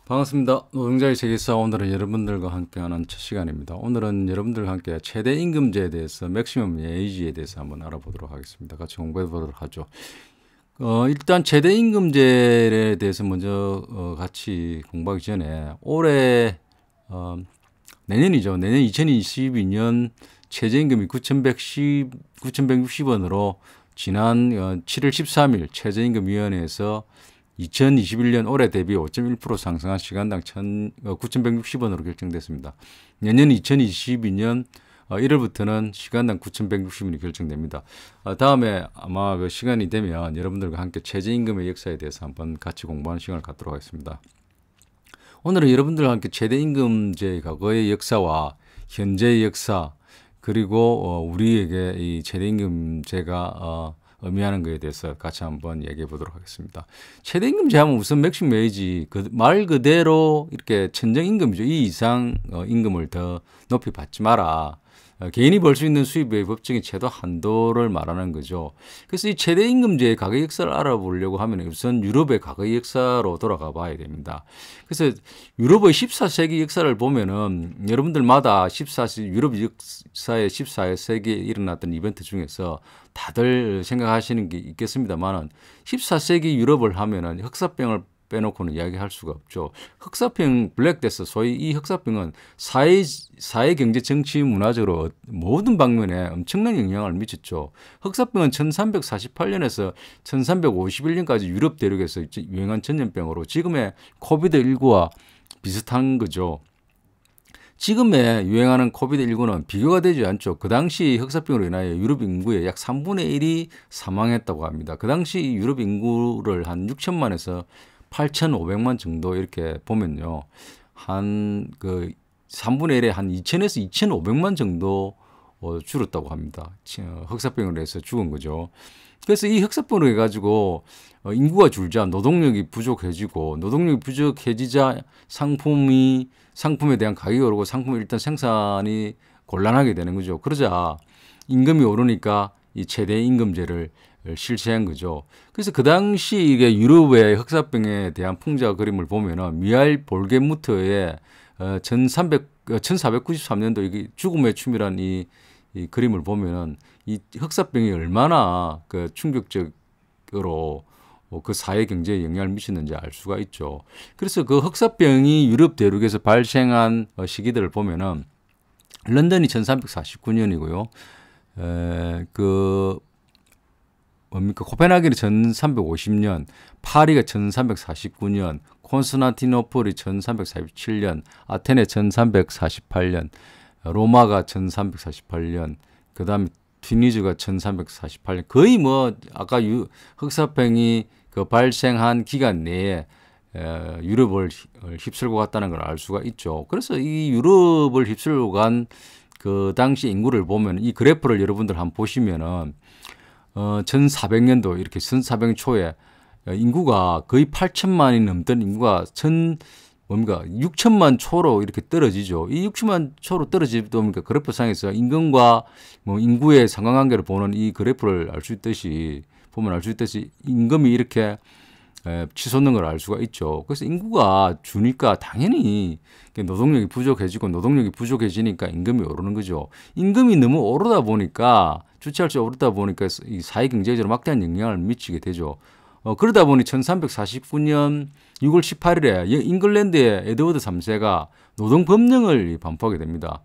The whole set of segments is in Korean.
반갑습니다. 노동자의 세계사 오늘은 여러분들과 함께하는 첫 시간입니다. 오늘은 여러분들과 함께 최대 임금제에 대해서 맥시멈 웨이지에 대해서 한번 알아보도록 하겠습니다. 같이 공부해 보도록 하죠. 일단 최대 임금제에 대해서 먼저 같이 공부하기 전에 올해 내년이죠. 내년 2022년 최저임금이 9,160원으로 지난 7월 13일 최저임금위원회에서 2021년 올해 대비 5.1% 상승한 시간당 9,160원으로 결정됐습니다. 내년 2022년 1월부터는 시간당 9,160원이 결정됩니다. 다음에 아마 그 시간이 되면 여러분들과 함께 최저임금의 역사에 대해서 한번 같이 공부하는 시간을 갖도록 하겠습니다. 오늘은 여러분들과 함께 최저임금제의 과거의 역사와 현재의 역사 그리고 우리에게 이 최저임금제가 의미하는 것에 대해서 같이 한번 얘기해 보도록 하겠습니다. 최대임금제 하면 우선 맥시멈 웨이지 말 그대로 이렇게 천정임금이죠. 이 이상 임금을 더 높이 받지 마라. 개인이 벌 수 있는 수입의 법적인 제도 한도를 말하는 거죠. 그래서 이 최대임금제의 과거 역사를 알아보려고 하면 우선 유럽의 과거 역사로 돌아가 봐야 됩니다. 그래서 유럽의 14세기 역사를 보면은 여러분들마다 유럽 역사의 14세기에 일어났던 이벤트 중에서 다들 생각하시는 게 있겠습니다만은 14세기 유럽을 하면은 흑사병을 빼놓고는 이야기할 수가 없죠. 흑사병 블랙데스 소위 이 흑사병은 사회 경제 정치 문화적으로 모든 방면에 엄청난 영향을 미쳤죠. 흑사병은 1348년에서 1351년까지 유럽 대륙에서 유행한 전염병으로 지금의 코비드19와 비슷한 거죠. 지금에 유행하는 코비드19는 비교가 되지 않죠. 그 당시 흑사병으로 인하여 유럽 인구의 약 3분의 1이 사망했다고 합니다. 그 당시 유럽 인구를 한 6천만에서 8,500만 정도 이렇게 보면요. 한 그 3분의 1에 한 2,000에서 2,500만 정도 줄었다고 합니다. 흑사병으로 해서 죽은 거죠. 그래서 이 흑사병으로 해가지고 인구가 줄자 노동력이 부족해지고 노동력이 부족해지자 상품에 대한 가격이 오르고 상품이 일단 생산이 곤란하게 되는 거죠. 그러자 임금이 오르니까 이 최대 임금제를 실시한 거죠. 그래서 그 당시 이게 유럽의 흑사병에 대한 풍자 그림을 보면은 미하일 볼게무트의 1493년도 이게 죽음의 춤이란 이 그림을 보면은 이 흑사병이 얼마나 그 충격적으로 그 사회 경제에 영향을 미치는지 알 수가 있죠. 그래서 그 흑사병이 유럽 대륙에서 발생한 시기들을 보면은 런던이 1349년이고요. 코펜하겐이 1350년, 파리가 1349년, 콘스탄티노플이 1347년, 아테네 1348년, 로마가 1348년, 그 다음에 튀니지가 1348년. 거의 뭐 아까 흑사병이 그 발생한 기간 내에 유럽을 휩쓸고 갔다는 걸 알 수가 있죠. 그래서 이 유럽을 휩쓸고 간 그 당시 인구를 보면 이 그래프를 여러분들 한번 보시면은 1400년도 이렇게 1400년 초에 인구가 거의 8천만이 넘던 인구가 6천만 초로 이렇게 떨어지죠. 이 6천만 초로 떨어지다 보니까 그래프상에서 임금과 뭐 인구의 상관관계를 보는 이 그래프를 알 수 있듯이 임금이 이렇게 치솟는 걸 알 수가 있죠. 그래서 인구가 주니까 당연히 노동력이 부족해지니까 임금이 오르는 거죠. 임금이 너무 오르다 보니까 주체할 수 오르다 보니까 이 사회 경제적으로 막대한 영향을 미치게 되죠. 그러다 보니 1349년 6월 18일에 잉글랜드의 에드워드 3세가 노동법령을 반포하게 됩니다.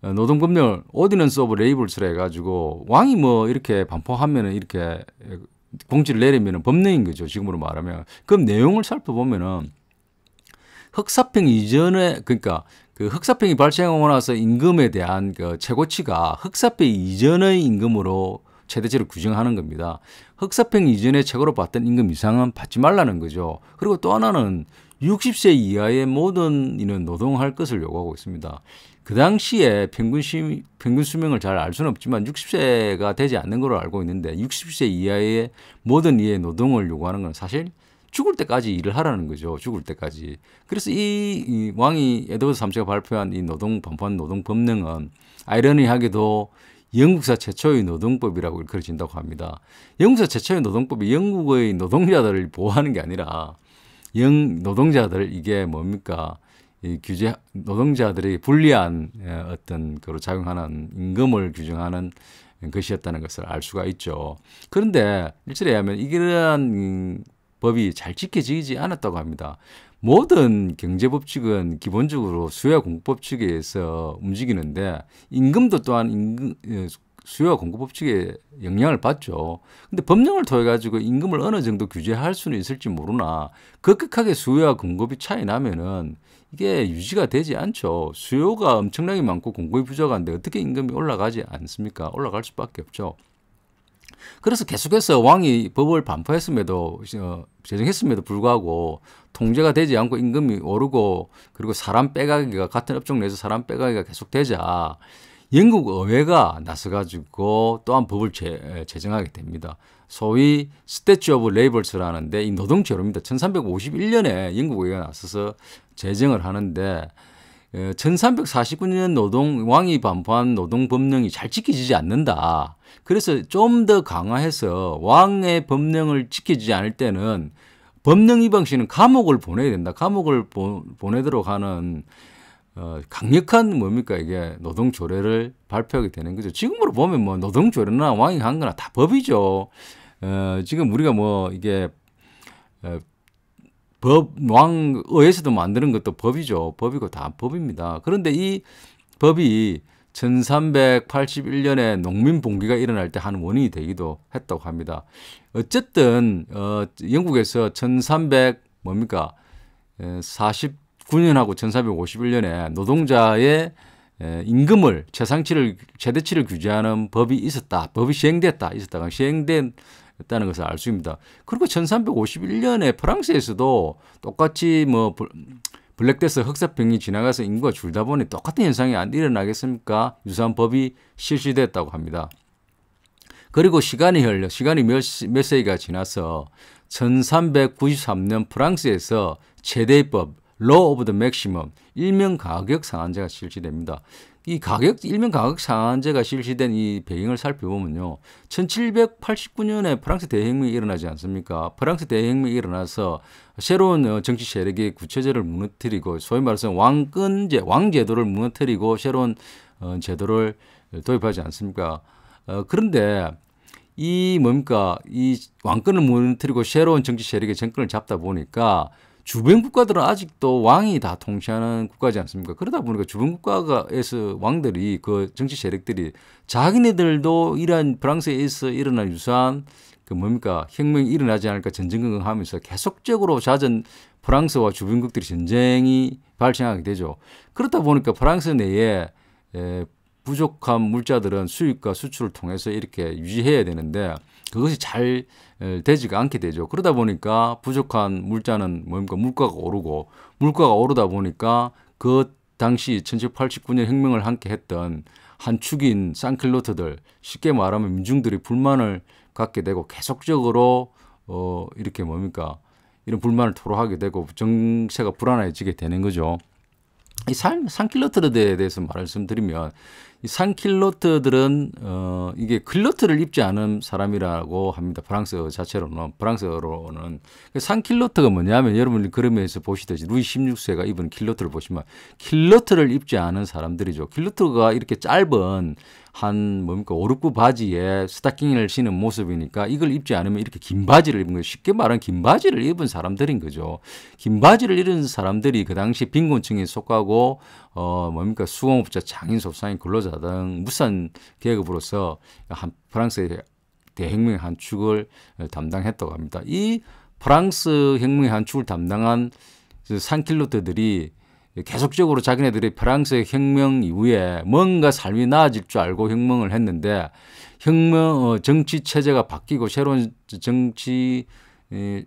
노동법령을 오디넌스 오브 레이블스라 해가지고 왕이 뭐 이렇게 반포하면은 이렇게 공지를 내리면 법령인 거죠. 지금으로 말하면. 그럼 내용을 살펴보면은 흑사병 이전에 그러니까 그 흑사병이 발생하고 나서 임금에 대한 그 최고치가 흑사병 이전의 임금으로 최대치를 규정하는 겁니다. 흑사병 이전에 최고로 받던 임금 이상은 받지 말라는 거죠. 그리고 또 하나는 60세 이하의 모든 이는 노동할 것을 요구하고 있습니다. 그 당시에 평균 수명을 잘 알 수는 없지만 60세가 되지 않는 걸로 알고 있는데 60세 이하의 모든 이의 노동을 요구하는 건 사실 죽을 때까지 일을 하라는 거죠. 죽을 때까지. 그래서 이 왕이 에드워드 3세가 발표한 이 반포한 노동법령은 아이러니하게도 영국사 최초의 노동법이라고 일컬어진다고 합니다. 영국사 최초의 노동법이 영국의 노동자들을 보호하는 게 아니라 노동자들 이게 뭡니까? 이 규제 노동자들이 불리한 어떤 그로 작용하는 임금을 규정하는 것이었다는 것을 알 수가 있죠. 그런데 일설에 의하면 이러한 법이 잘 지켜지지 않았다고 합니다. 모든 경제법칙은 기본적으로 수요와 공급법칙에 의해서 움직이는데 임금도 또한 수요와 공급법칙에 영향을 받죠. 근데 법령을 통해 가지고 임금을 어느 정도 규제할 수는 있을지 모르나 급격하게 수요와 공급이 차이 나면은 이게 유지가 되지 않죠. 수요가 엄청나게 많고 공급이 부족한데 어떻게 임금이 올라가지 않습니까? 올라갈 수밖에 없죠. 그래서 계속해서 왕이 법을 반포했음에도 제정했음에도 불구하고 통제가 되지 않고 임금이 오르고 그리고 사람 빼가기가 같은 업종 내에서 사람 빼가기가 계속되자 영국 의회가 나서가지고 또한 법을 제정하게 됩니다. 소위 스태츄 오브 레이버스라는데 이 노동죄로입니다. 1351년에 영국 의회가 나서서 제정을 하는데 1349년 왕이 반포한 노동법령이 잘 지켜지지 않는다. 그래서 좀 더 강화해서 왕의 법령을 지켜지지 않을 때는 법령 위반 시는 감옥을 보내야 된다. 감옥을 보내도록 하는 강력한 뭡니까 이게 노동조례를 발표하게 되는 거죠. 지금으로 보면 뭐 노동조례나 왕이 한 거나 다 법이죠. 지금 우리가 뭐 이게 왕의에서도 만드는 것도 법이죠. 법이고 다 법입니다. 그런데 이 법이 1381년에 농민 봉기가 일어날 때 한 원인이 되기도 했다고 합니다. 어쨌든 영국에서 1349년하고 1351년에 노동자의 임금을 최대치를 규제하는 법이 있었다. 법이 있었다가 시행됐다는 것을 알 수 있습니다. 그리고 1351년에 프랑스에서도 똑같이 뭐 블랙데스 흑사병이 지나가서 인구가 줄다 보니 똑같은 현상이 안 일어나겠습니까? 유사한 법이 실시됐다고 합니다. 그리고 시간이 몇 세기가 지나서 1393년 프랑스에서 최대법 Law of the Maximum 일명 가격 상한제가 실시됩니다. 이 일명 가격 상한제가 실시된 이 배경을 살펴보면요. 1789년에 프랑스 대혁명이 일어나지 않습니까? 프랑스 대혁명이 일어나서 새로운 정치 세력의 구체제를 무너뜨리고 소위 말해서 왕제도를 무너뜨리고 새로운 제도를 도입하지 않습니까? 그런데 이 왕권을 무너뜨리고 새로운 정치 세력의 정권을 잡다 보니까 주변 국가들은 아직도 왕이 다 통치하는 국가지 않습니까? 그러다 보니까 주변 국가에서 왕들이 그 정치 세력들이 자기네들도 이러한 프랑스에서 일어난 유사한 혁명이 일어나지 않을까 전전긍긍하면서 계속적으로 잦은 프랑스와 주변국들이 전쟁이 발생하게 되죠. 그렇다 보니까 프랑스 내에 부족한 물자들은 수입과 수출을 통해서 이렇게 유지해야 되는데 그것이 잘 되지가 않게 되죠. 그러다 보니까 부족한 물자는 물가가 오르고 물가가 오르다 보니까 그 당시 1789년 혁명을 함께 했던 한 축인 산킬로트들 쉽게 말하면 민중들이 불만을 갖게 되고 계속적으로 이렇게 이런 불만을 토로하게 되고 정세가 불안해지게 되는 거죠. 이 산킬로트들에 대해서 말씀드리면 이 산킬로트들은 이게 클로트를 입지 않은 사람이라고 합니다. 프랑스어로는 산킬로트가 뭐냐면 여러분이 그림에서 보시듯이 루이 16세가 입은 킬로트를 보시면 킬로트를 입지 않은 사람들이죠. 킬로트가 이렇게 짧은 한 5, 6부 바지에 스타킹을 신은 모습이니까 이걸 입지 않으면 이렇게 긴 바지를 입은 거예요. 쉽게 말하면 긴 바지를 입은 사람들인 거죠. 긴 바지를 입은 사람들이 그 당시 빈곤층에 속하고 수공업자, 장인, 소상인, 근로자 등 무산 계급으로서 프랑스의 대혁명의 한 축을 담당했다고 합니다. 이 프랑스 혁명의 한 축을 담당한 산킬로트들이 계속적으로 자기네들이 프랑스의 혁명 이후에 뭔가 삶이 나아질 줄 알고 혁명을 했는데 정치 체제가 바뀌고 새로운 정치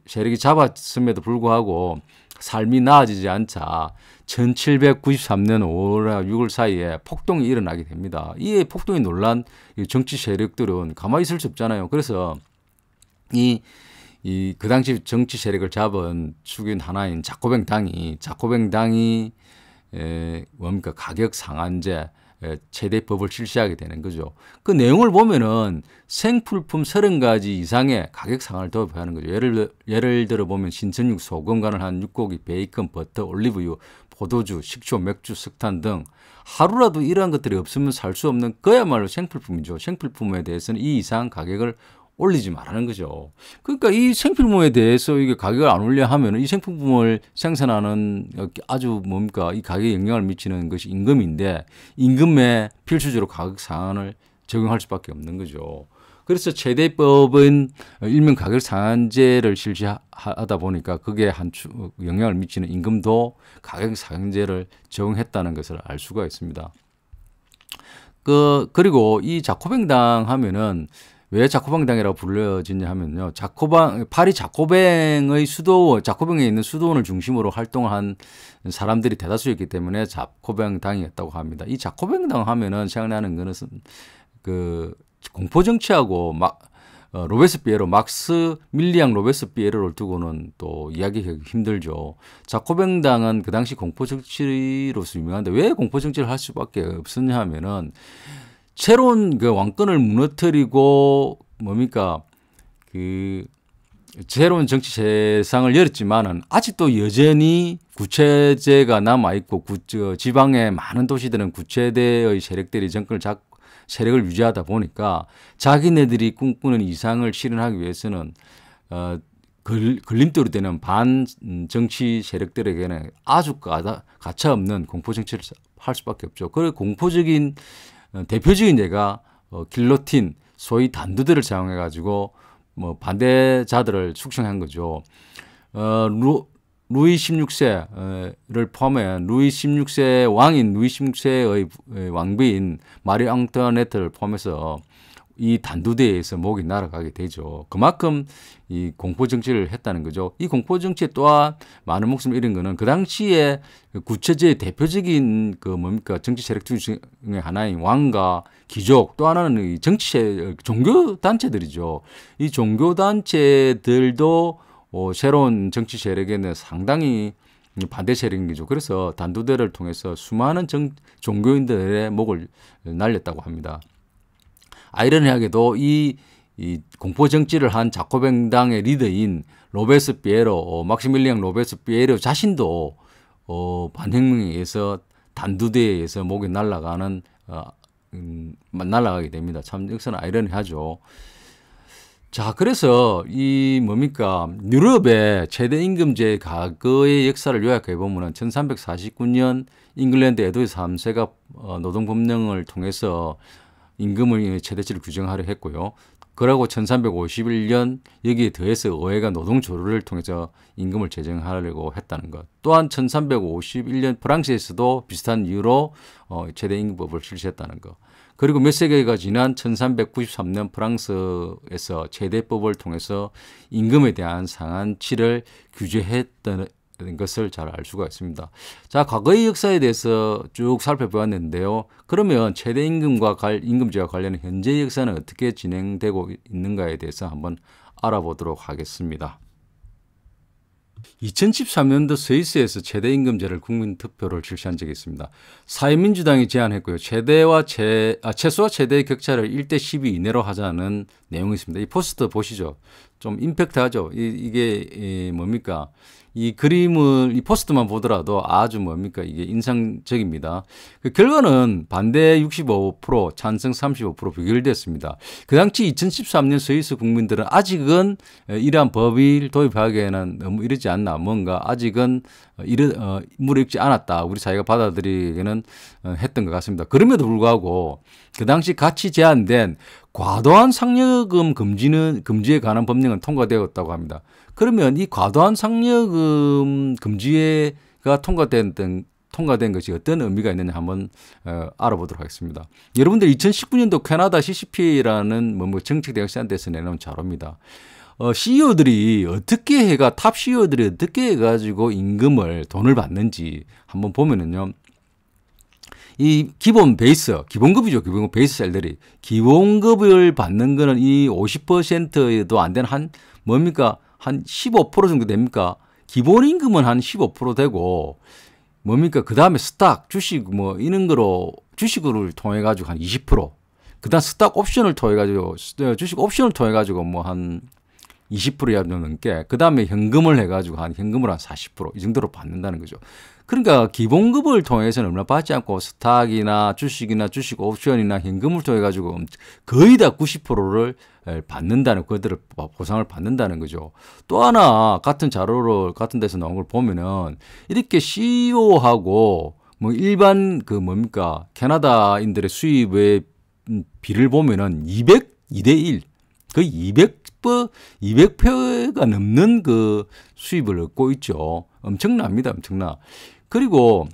세력이 잡았음에도 불구하고 삶이 나아지지 않자 1793년 5월과 6월 사이에 폭동이 일어나게 됩니다. 이 폭동이 놀란 정치 세력들은 가만히 있을 수 없잖아요. 그래서 그 당시 정치 세력을 잡은 축인 하나인 자코뱅당이 가격 상한제 최대법을 실시하게 되는 거죠. 그 내용을 보면은 생필품 30가지 이상의 가격 상한을 도입하는 거죠. 예를 들어 보면 신선육, 소금 간을 한 육고기, 베이컨, 버터, 올리브유, 포도주, 식초, 맥주, 석탄 등 하루라도 이러한 것들이 없으면 살 수 없는 그야말로 생필품이죠. 생필품에 대해서는 이 이상 가격을 올리지 말라는 거죠. 그러니까 이 생필품에 대해서 이게 가격을 안 올려 하면 이 생필품을 생산하는 아주 뭡니까 이 가격에 영향을 미치는 것이 임금인데 임금에 필수적으로 가격 상한을 적용할 수밖에 없는 거죠. 그래서 최대법은 일명 가격 상한제를 실시하다 보니까 그게 영향을 미치는 임금도 가격 상한제를 적용했다는 것을 알 수가 있습니다. 그리고 이 자코뱅당 하면은 왜 자코뱅당이라고 불려지냐 하면요. 파리 자코뱅의 자코뱅에 있는 수도원을 중심으로 활동한 사람들이 대다수였기 때문에 자코뱅당이었다고 합니다. 이 자코뱅당 하면은 생각나는 거는 그 공포 정치하고 로베스피에로 막스 밀리앙 로베스피에로를 두고는 또 이야기하기 힘들죠. 자코뱅당은 그 당시 공포 정치로서 유명한데 왜 공포 정치를 할 수밖에 없었냐 하면은 새로운 그 왕권을 무너뜨리고 그 새로운 정치 세상을 열었지만은 아직도 여전히 구체제가 남아 있고 지방의 많은 도시들은 구체대의 세력들이 세력을 유지하다 보니까 자기네들이 꿈꾸는 이상을 실현하기 위해서는 걸림돌이 되는 반 정치 세력들에게는 아주 가차없는 공포 정치를 할 수밖에 없죠. 그 공포적인 대표적인 예가 길로틴, 소위 단두대를 사용해 가지고 반대자들을 숙청한 거죠. 루이 16세를 포함한 루이 16세 왕인 루이 16세의 왕비인 마리 앙투아네트를 포함해서 이 단두대에서 목이 날아가게 되죠. 그만큼 이 공포 정치를 했다는 거죠. 이 공포 정치에 또한 많은 목숨을 잃은 거는 그 당시에 구체제의 대표적인 정치 세력 중에 하나인 왕과 귀족, 또 하나는 이 종교 단체들이죠. 이 종교 단체들도 새로운 정치 세력에는 상당히 반대 세력인 거죠. 그래서 단두대를 통해서 수많은 종교인들의 목을 날렸다고 합니다. 아이러니하게도 이 공포 정치를 한 자코뱅당의 리더인 막시밀리앙 로베스피에로 자신도 반혁명에 의해서 단두대에 의해서 목이 날아가게 됩니다. 참 역사는 아이러니하죠. 자, 그래서 유럽의 최대 임금제 과거의 역사를 요약해 보면은 1349년 잉글랜드 에드워드 3세가 노동법령을 통해서 임금의 최대치를 규정하려 했고요. 그러고 1351년 여기에 더해서 의회가 노동조례를 통해서 임금을 제정하려고 했다는 것. 또한 1351년 프랑스에서도 비슷한 이유로 최대 임금법을 실시했다는 것. 그리고 몇 세기가 지난 1393년 프랑스에서 최대법을 통해서 임금에 대한 상한치를 규제했던 것을 잘 알 수가 있습니다. 자, 과거의 역사에 대해서 쭉 살펴보았는데요. 그러면 최대 임금제와 관련한 현재 역사는 어떻게 진행되고 있는가에 대해서 한번 알아보도록 하겠습니다. 2013년도 스위스에서 최대 임금제를 국민투표를 실시한 적이 있습니다. 사회민주당이 제안했고요. 최소와 최대의 격차를 1:12 이내로 하자는 내용이 있습니다. 이 포스터 보시죠. 좀 임팩트하죠. 이게 뭡니까? 이 그림을 이 포스트만 보더라도 아주 이게 인상적입니다. 그 결과는 반대 65%, 찬성 35% 부결됐습니다. 그 당시 2013년 스위스 국민들은 아직은 이러한 법을 도입하기에는 너무 이르지 않나, 뭔가 아직은 무르익지 않았다. 우리 사회가 받아들이기에는 했던 것 같습니다. 그럼에도 불구하고 그 당시 같이 제안된 과도한 상여금 금지에 관한 법령은 통과되었다고 합니다. 그러면 이 과도한 상여금 금지가 통과된 것이 어떤 의미가 있느냐 한번 알아보도록 하겠습니다. 여러분들 2019년도 캐나다 CCPA라는 정책 대학 시한대에서 내놓은 자료입니다. CEO들이 탑 CEO들이 어떻게 해가지고 돈을 받는지 한번 보면은요. 이 기본급이죠. 기본급 베이스 셀러리. 기본급을 받는 거는 이 50%도 안 되는 한 15% 정도 됩니까? 기본임금은 한 15% 되고 그 다음에 스탁, 주식 이런 거로 주식을 통해 가지고 한 20%, 그다음 스탁 옵션을 통해 가지고 주식 옵션을 통해 가지고 뭐 한 20%야 넘게, 그다음에 현금을 해 가지고 현금으로 한 40%이 정도로 받는다는 거죠. 그러니까 기본급을 통해서는 얼마 받지 않고 스탁이나 주식이나 주식 옵션이나 현금을 통해 가지고 거의 다 90%를 받는다는, 그들을 보상을 받는다는 거죠. 또 하나 같은 자료를 같은 데서 나온 걸 보면은 이렇게 CEO하고 뭐 일반 캐나다인들의 수입의 비를 보면은 200대 1, 거의 200배가 넘는 그 수입을 얻고 있죠. 엄청납니다. 엄청나. 그리고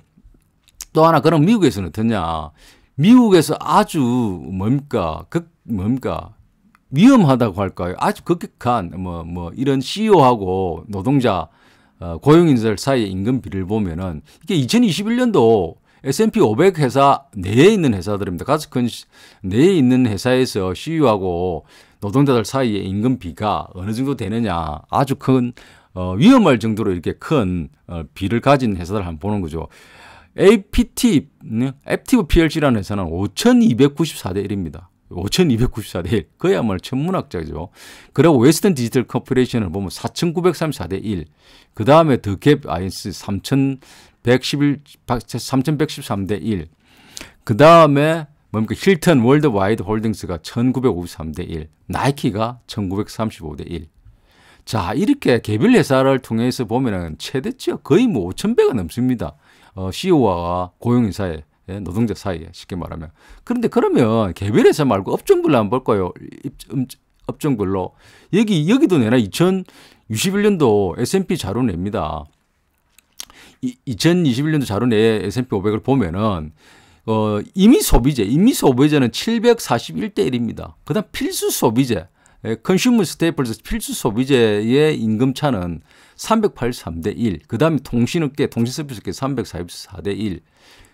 또 하나, 그럼 미국에서는 어떠냐? 미국에서 아주 위험하다고 할까요? 아주 급격한 이런 CEO하고 노동자 고용인들 사이의 임금 비를 보면은 이게 2021년도 S&P 500 회사 내에 있는 회사들입니다. 가장 큰 내에 있는 회사에서 CEO하고 노동자들 사이의 임금 비가 어느 정도 되느냐, 아주 큰 위험할 정도로 이렇게 큰 비를 가진 회사들 한번 보는 거죠. APT, 액티브 PLC라는 회사는 5,294대 1입니다. 5,294대 1. 그야말로 천문학자죠. 그리고 웨스턴 디지털 커퍼레이션을 보면 4,934대 1. 그 다음에 더갭 아이언스 3,113대 1. 그 다음에 힐튼 월드와이드 홀딩스가 1,953대 1. 나이키가 1,935대 1. 자, 이렇게 개별 회사를 통해서 보면은 최대치가 거의 뭐 5,000배가 넘습니다. CEO와 고용인사에, 노동자 사이에, 쉽게 말하면. 그런데 그러면 개별 회사 말고 업종별로 한번 볼까요? 업종별로. 여기도 내나 2021년도 S&P 자료 냅니다. 2021년도 자료 내에 S&P 500을 보면은 임의 소비재는 741대 1입니다. 그 다음 필수 소비재, 컨슈머 스테이플스 필수 소비재의 임금차는 383대 1. 그 다음에 통신업계, 통신서비스업계 344대 1.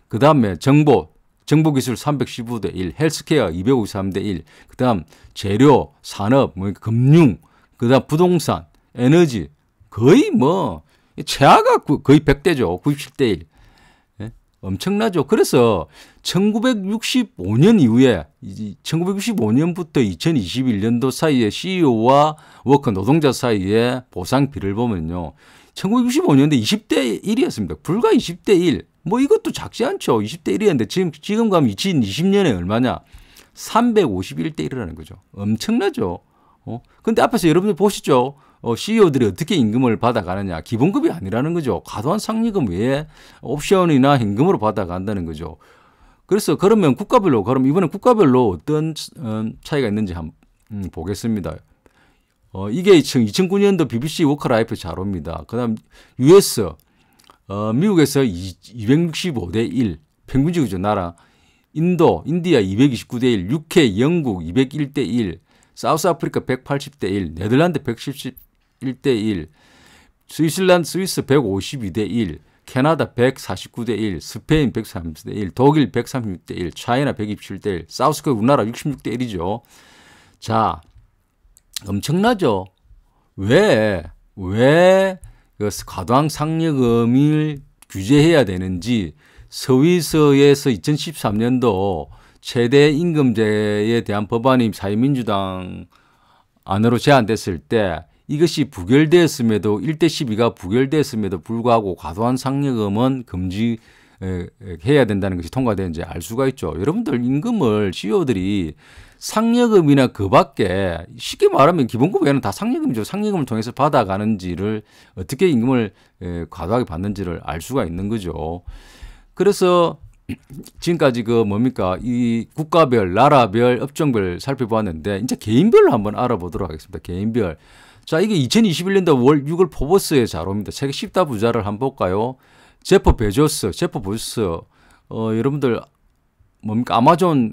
그 다음에 정보기술 315대 1. 헬스케어 253대 1. 그 다음 재료, 산업, 금융, 그 다음 부동산, 에너지, 거의 최하가 거의 100대죠. 97대 1. 엄청나죠. 그래서 1965년 이후에 1965년부터 2021년도 사이에 CEO와 워커 노동자 사이에 보상비를 보면요. 1965년대 20대 1이었습니다. 불과 20대 1. 이것도 작지 않죠. 20대 1이었는데 지금 가면 2020년에 얼마냐? 351대 1이라는 거죠. 엄청나죠. 근데 앞에서 여러분들 보시죠. CEO들이 어떻게 임금을 받아가느냐. 기본급이 아니라는 거죠. 과도한 상여금 외에 옵션이나 현금으로 받아간다는 거죠. 그래서 그러면 그럼 이번에 국가별로 어떤 차이가 있는지 한번 보겠습니다. 이게 2009년도 BBC 워커라이프 자료입니다. 그 다음 US, 미국에서 265대 1, 평균적이죠, 나라. 인디아 229대 1, UK, 영국 201대 1, 사우스아프리카 180대 1, 네덜란드 111대 1, 스위스 152대 1, 캐나다 149대 1, 스페인 130대 1, 독일 136대 1, 차이나 127대 1, 사우스코리아 우리나라 66대 1이죠. 자, 엄청나죠? 왜 과도한 상여금을 규제해야 되는지 스위스에서 2013년도 최대 임금제에 대한 법안이 자유민주당 안으로 제안됐을 때 이것이 부결되었음에도 1대 12가 부결되었음에도 불구하고 과도한 상여금은 금지해야 된다는 것이 통과되는지 알 수가 있죠. 여러분들 임금을 CEO들이 상여금이나 그 밖에 쉽게 말하면 기본급 외에는 다 상여금이죠. 상여금을 통해서 받아가는지를 어떻게 임금을 과도하게 받는지를 알 수가 있는 거죠. 그래서 지금까지 이 국가별, 나라별, 업종별 살펴보았는데 이제 개인별로 한번 알아보도록 하겠습니다. 개인별. 자, 이게 2021년도 월 6월 포버스의 자료입니다. 세계 10다 부자를 한번 볼까요? 제프 베조스, 여러분들 아마존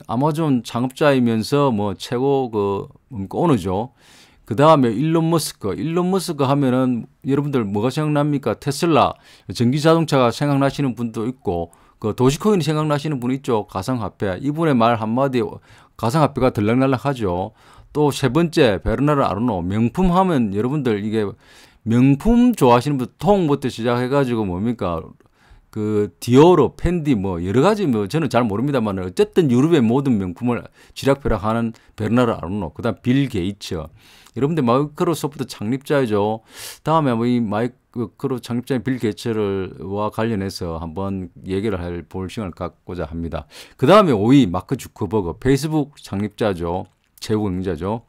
창업자이면서 최고 오너죠. 그 다음에 일론 머스크 하면은 여러분들 뭐가 생각납니까? 테슬라, 전기 자동차가 생각나시는 분도 있고, 도시코인이 생각나시는 분 있죠. 가상화폐. 이분의 말 한마디 가상화폐가 들락날락하죠. 또 세 번째, 베르나르 아르노. 명품 하면 여러분들 이게 명품 좋아하시는 분, 통부터 시작해가지고 그 디오로, 펜디 뭐 여러 가지 뭐 저는 잘 모릅니다만 어쨌든 유럽의 모든 명품을 쥐락펴락하는 베르나르 아르노, 그다음 빌 게이츠, 여러분들 마이크로소프트 창립자이죠. 다음에 뭐 이 마이크로 창립자인 빌 게이츠와 관련해서 한번 얘기를 볼 시간을 갖고자 합니다. 그 다음에 5위 마크 주커버그, 페이스북 창립자죠. 최고 경자죠.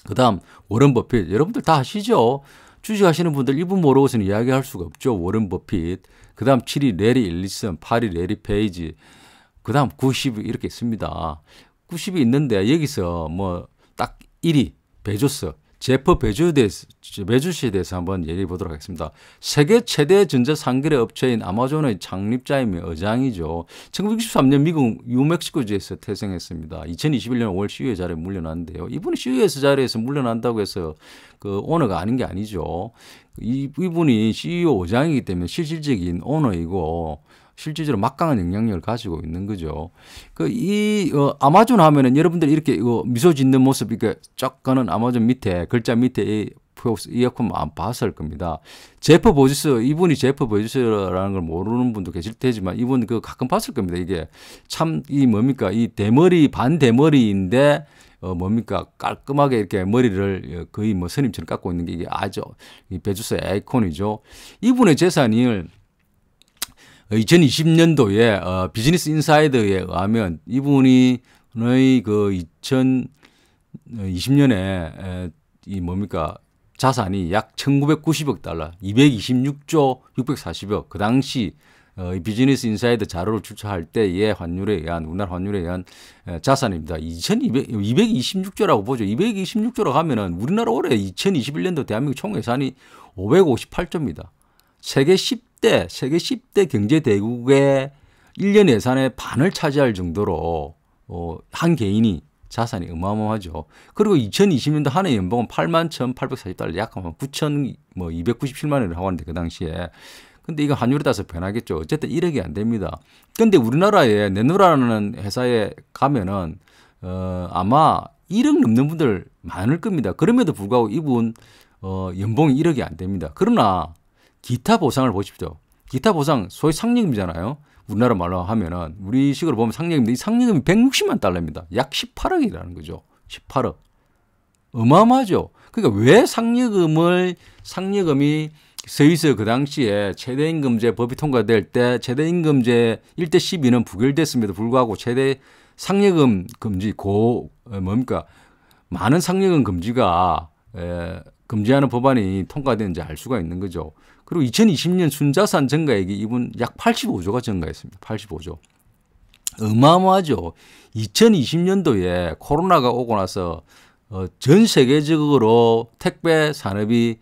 그 다음 워런 버핏, 여러분들 다 아시죠? 주식하시는 분들 이분 모르고서는 이야기할 수가 없죠. 워런 버핏. 그 다음 7위 레리 일리슨, 8위 레리 페이지, 그 다음 90위 이렇게 있습니다. 90위 있는데 여기서 뭐 딱 1위 베조스, 제프 베조스에 대해서 한번 얘기해 보도록 하겠습니다. 세계 최대 전자상거래 업체인 아마존의 창립자이며 의장이죠. 1963년 미국 뉴멕시코주에서 태생했습니다. 2021년 5월 CEO 자리에 물러났는데요. 이분이 CEO 자리에서 물러난다고 해서 그 오너가 아닌 게 아니죠. 이분이 CEO 의장이기 때문에 실질적인 오너이고 실질적으로 막강한 영향력을 가지고 있는 거죠. 아마존 하면은 여러분들 이렇게 미소 짓는 모습, 이렇게 쫙 가는 아마존 밑에, 글자 밑에 이어폰 안 봤을 겁니다. 제프 베조스, 이분이 제프 베조스라는 걸 모르는 분도 계실 테지만 이분 가끔 봤을 겁니다. 이게 참, 뭡니까? 이 대머리, 반대머리인데, 뭡니까? 깔끔하게 이렇게 머리를 거의 뭐 스님처럼 깎고 있는 게 이게 아주 이 베조스의 아이콘이죠. 이분의 재산을 2020년도에 비즈니스 인사이더에 의하면 이분이 그 2020년에 뭡니까 자산이 약 1990억 달러, 226조 640억, 그 당시 비즈니스 인사이더 자료를 출처할 때의 환율에 의한, 우리나라 환율에 의한 자산입니다. 226조라고 보죠. 226조라고 하면은 우리나라 올해 2021년도 대한민국 총예산이 558조입니다. 세계 10대 경제대국의 1년 예산의 반을 차지할 정도로 한 개인이 자산이 어마어마하죠. 그리고 2020년도 한 해 연봉은 81,840달러, 약 9,297만 원을 하고 왔는데 그 당시에. 근데 이거 환율에 따라서 변하겠죠. 어쨌든 1억이 안 됩니다. 근데 우리나라에 네노라는 회사에 가면은 아마 1억 넘는 분들 많을 겁니다. 그럼에도 불구하고 이분 연봉이 1억이 안 됩니다. 그러나 기타 보상을 보십시오. 기타 보상, 소위 상여금이잖아요. 우리나라 말로 하면은, 우리식으로 보면 상여금인데, 이 상여금이 160만 달러입니다. 약 18억이라는 거죠. 18억. 어마어마하죠. 그러니까 왜 상여금이 스위스 그 당시에 최대임금제 법이 통과될 때 최대임금제 1대 12는 부결됐음에도 불구하고 최대 상여금 금지, 많은 상여금 금지가, 금지하는 법안이 통과되는지 알 수가 있는 거죠. 그리고 2020년 순자산 증가액이 이분 약 85조가 증가했습니다. 85조. 어마어마하죠. 2020년도에 코로나가 오고 나서 전 세계적으로 택배 산업이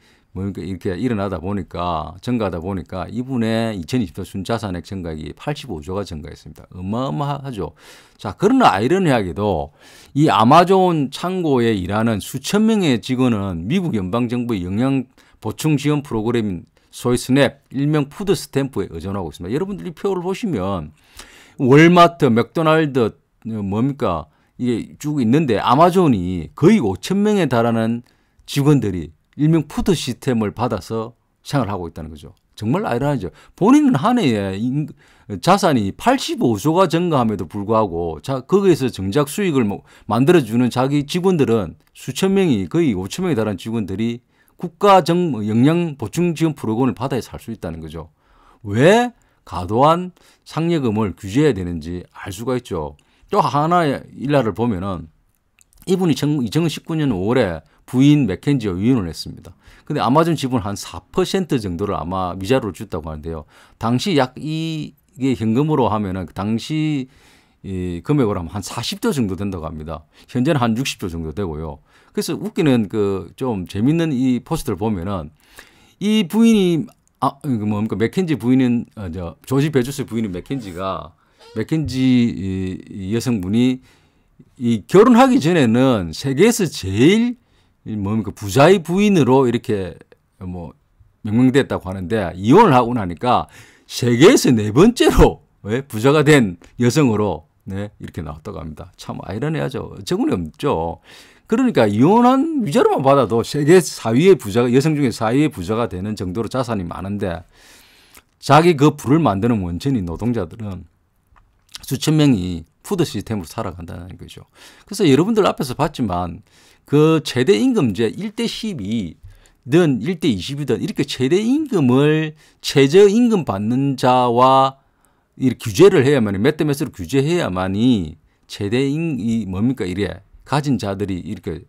이렇게 일어나다 보니까, 증가하다 보니까 이분의 2020년 순자산액 증가액이 85조가 증가했습니다. 어마어마하죠. 자, 그러나 아이러니하게도 이 아마존 창고에 일하는 수천 명의 직원은 미국 연방정부의 영양 보충 지원 프로그램인 소위 스냅, 일명 푸드 스탬프에 의존하고 있습니다. 여러분들 이 표를 보시면 월마트, 맥도날드, 이게 쭉 있는데 아마존이 거의 5천 명에 달하는 직원들이 일명 푸드 시스템을 받아서 생활하고 있다는 거죠. 정말 아이러니하죠. 본인은 한 해에 자산이 85조가 증가함에도 불구하고 거기에서 정작 수익을 만들어주는 자기 직원들은 수천 명이, 거의 5천 명에 달하는 직원들이 국가 영양 보충 지원 프로그램을 받아야 살 수 있다는 거죠. 왜 과도한 상여금을 규제해야 되는지 알 수가 있죠. 또 하나의 일화를 보면은 이분이 2019년 5월에 부인 맥켄지와 이혼을 했습니다. 근데 아마존 지분 한 4% 정도를 아마 미자료로 줬다고 하는데요. 당시 약 이게 현금으로 하면은 당시 이 금액으로 하면 한 40조 정도 된다고 합니다. 현재는 한 60조 정도 되고요. 그래서 웃기는 좀 재밌는 이 포스트를 보면은 이 부인이 맥켄지 부인은 조지 베조스 부인인 맥켄지 여성분이 이 결혼하기 전에는 세계에서 제일 부자의 부인으로 이렇게 명명됐다고 하는데 이혼을 하고 나니까 세계에서 네 번째로 부자가 된 여성으로 이렇게 나왔다고 합니다. 참 아이러니하죠. 어처구니 없죠. 그러니까 이혼한 위자료만 받아도 세계 4위의 부자가, 여성 중에 4위의 부자가 되는 정도로 자산이 많은데 자기 그 부를 만드는 원천인 노동자들은 수천 명이 푸드 시스템으로 살아간다는 거죠. 그래서 여러분들 앞에서 봤지만 그 최대 임금제 1대 12든 1대 20이든 이렇게 최대 임금을 최저임금 받는 자와 이렇게 규제를 해야만, 몇 대 몇으로 규제해야만이 최대임이 뭡니까? 이래 가진 자들이 이렇게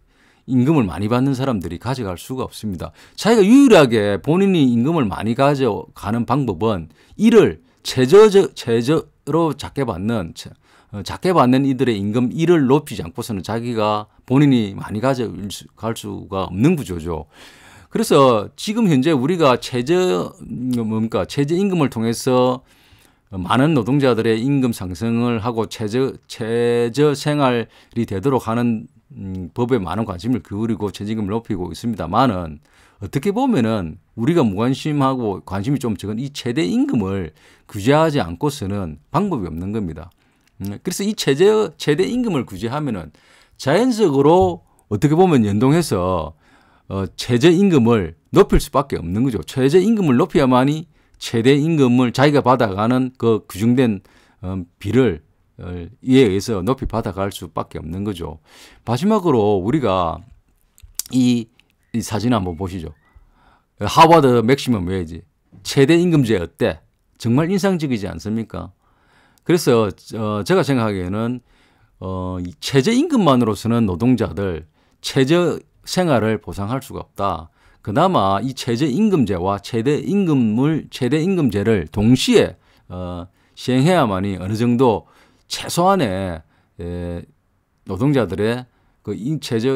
임금을 많이 받는 사람들이 가져갈 수가 없습니다. 자기가 유일하게 본인이 임금을 많이 가져가는 방법은 이를 최저로 작게 받는 이들의 임금 1을 높이지 않고서는 자기가 본인이 많이 가져갈 수가 없는 구조죠. 그래서 지금 현재 우리가 최저임금을 통해서 많은 노동자들의 임금 상승을 하고 최저 생활이 되도록 하는 법에 많은 관심을 기울이고 최저임금을 높이고 있습니다만은 어떻게 보면은 우리가 무관심하고 관심이 좀 적은 이 최대 임금을 규제하지 않고서는 방법이 없는 겁니다. 그래서 이 최대 임금을 규제하면은 자연적으로 어떻게 보면 연동해서 최저임금을 높일 수밖에 없는 거죠. 최저임금을 높여야만이 최대 임금을 자기가 받아가는 그 규정된 비를 이에 의해서 높이 받아갈 수밖에 없는 거죠. 마지막으로 우리가 이 사진 한번 보시죠. 하버드 맥시멈 웨이지 최대 임금제 어때? 정말 인상적이지 않습니까? 그래서 제가 생각하기에는 최저임금만으로서는 노동자들 최저 생활을 보상할 수가 없다. 그나마 이 최저임금제와 최대임금제를 동시에 시행해야만이 어느 정도 최소한의 노동자들의 그 최저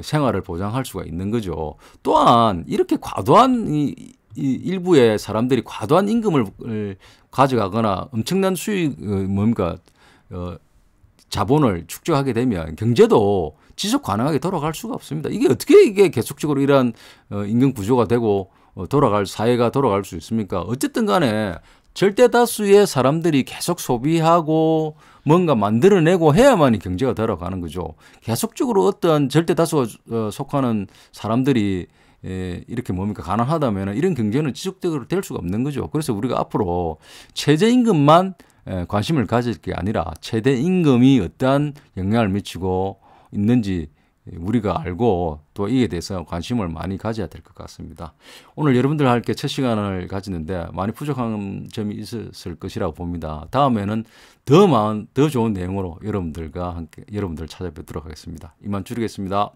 생활을 보장할 수가 있는 거죠. 또한 이렇게 과도한 일부의 사람들이 과도한 임금을 가져가거나 엄청난 수익 자본을 축적하게 되면 경제도 지속 가능하게 돌아갈 수가 없습니다. 이게 계속적으로 이러한 임금 구조가 되고 사회가 돌아갈 수 있습니까? 어쨌든 간에 절대 다수의 사람들이 계속 소비하고 뭔가 만들어내고 해야만이 경제가 돌아가는 거죠. 계속적으로 어떤 절대 다수가 속하는 사람들이 이렇게 가난하다면 이런 경제는 지속적으로 될 수가 없는 거죠. 그래서 우리가 앞으로 최저임금만 관심을 가질 게 아니라 최대임금이 어떠한 영향을 미치고 있는지 우리가 알고 또 이에 대해서 관심을 많이 가져야 될 것 같습니다. 오늘 여러분들과 함께 첫 시간을 가지는데 많이 부족한 점이 있었을 것이라고 봅니다. 다음에는 더 좋은 내용으로 여러분들 찾아뵙도록 하겠습니다. 이만 줄이겠습니다.